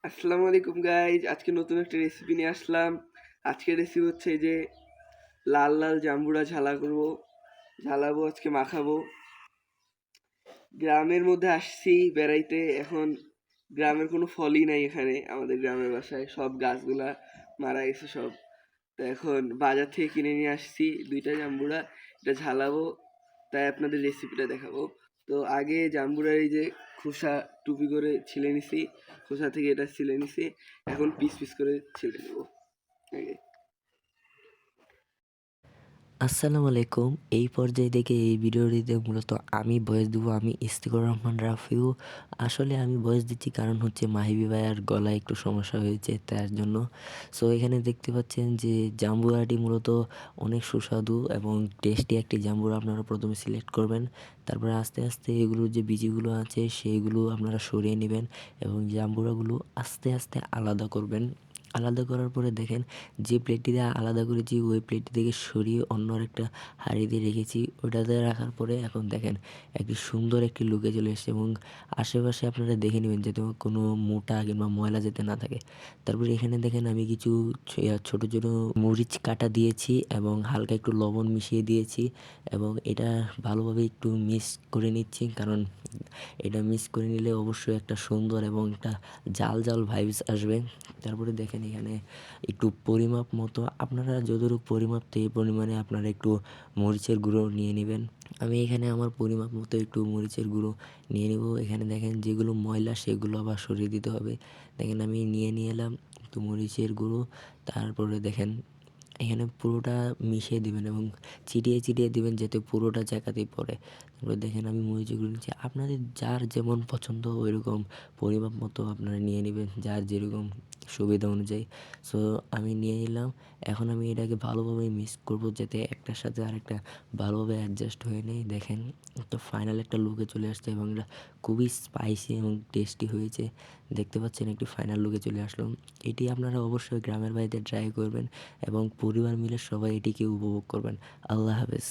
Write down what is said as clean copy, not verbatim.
আসসালামু আলাইকুম গাইজ, আজকে নতুন একটা রেসিপি নিয়ে আসলাম। আজকের রেসিপি হচ্ছে এই যে লাল লাল জাম্বুরা ঝালাবো আজকে মাখাবো। গ্রামের মধ্যে আসছি বেড়াইতে। এখন গ্রামের কোনো ফলই নাই এখানে, আমাদের গ্রামের বাসায় সব গাছগুলা মারা গেছে সব। তো এখন বাজার থেকে কিনে নিয়ে আসছি দুইটা জাম্বুরা, এটা ঝালাবো, তাই আপনাদের রেসিপিটা দেখাবো। তো আগে জাম্বুরার এই যে খোসা টুপি করে ছিলে নিছি, খোসা থেকে এটা ছিলে নিছি। এখন পিস পিস করে ছিলে নেবো আগে। আসসালামু আলাইকুম। এই পর্যায়ে দেখে এই ভিডিওটিতে মূলত আমি ভয়েস দিব। আমি ইস্তিকুর রহমান রাফিউ। আসলে আমি ভয়েস দিচ্ছি কারণ হচ্ছে মাহিবি ভাইয়ার গলায় একটু সমস্যা হয়েছে তার জন্য। সো এখানে দেখতে পাচ্ছেন যে জাম্বুরাটি মূলত অনেক সুস্বাদু এবং টেস্টি একটি জাম্বুরা। আপনারা প্রথমে সিলেক্ট করবেন, তারপরে আস্তে আস্তে এগুলোর যে বীজগুলো আছে সেইগুলো আপনারা সরিয়ে নেবেন এবং জাম্বুরাগুলো আস্তে আস্তে আলাদা করবেন। আলাদা করার পরে দেখেন যে প্লেটটিতে আলাদা করেছি ওই প্লেটটি থেকে সরিয়ে অন্য আরেকটা হাঁড়িতে রেখেছি। ওটাতে রাখার পরে এখন দেখেন একটি সুন্দর একটি লুকে চলে এসেছে এবং আশেপাশে আপনারা দেখে নেবেন যাতে কোনো মোটা কিংবা ময়লা যাতে না থাকে। তারপরে এখানে দেখেন আমি কিছু ছোট ছোট মরিচ কাটা দিয়েছি এবং হালকা একটু লবণ মিশিয়ে দিয়েছি এবং এটা ভালোভাবে একটু মিক্স করে নিচ্ছি, কারণ এটা মিক্স করে নিলে অবশ্যই একটা সুন্দর এবং একটা জাল জাল ভাইবস আসবে। তারপরে দেখেন এখানে একটু পরিমাপ মতো আপনারা যতটুকু পরিমাপ এই পরিমাণে আপনারা একটু মরিচের গুঁড়ো নিয়ে নেবেন। আমি এখানে আমার পরিমাপ মতো একটু মরিচের গুঁড়ো নিয়ে নেব। এখানে দেখেন যেগুলো ময়লা সেগুলো আবার সরিয়ে দিতে হবে। দেখেন আমি নিয়ে এলাম একটু মরিচের গুঁড়ো। তারপরে দেখেন এখানে পুরোটা মিশিয়ে দিবেন এবং চিটিয়ে চিটিয়ে দিবেন যাতে পুরোটা জায়গাতেই পড়ে। তারপরে দেখেন আমি মরিচগুলো নিচ্ছি, আপনাদের যার যেমন পছন্দ ওইরকম পরিমাপ মতো আপনারা নিয়ে নেবেন, যার যেরকম সুবিধা অনুযায়ী। সো আমি নিয়ে নিলাম। এখন আমি এটাকে ভালোভাবে মিক্স করবো যাতে একটার সাথে আরেকটা ভালোভাবে অ্যাডজাস্ট হয়ে নেয়। দেখেন তো ফাইনাল একটা লুকে চলে আসছে এবং এটা খুবই স্পাইসি এবং টেস্টি হয়েছে। দেখতে পাচ্ছেন একটি ফাইনাল লুকে চলে আসলো। এটি আপনারা অবশ্যই গ্রামের বাড়িতে ট্রাই করবেন এবং পরিবার মিলে সবাই এটিকে উপভোগ করবেন। আল্লাহ হাফেজ।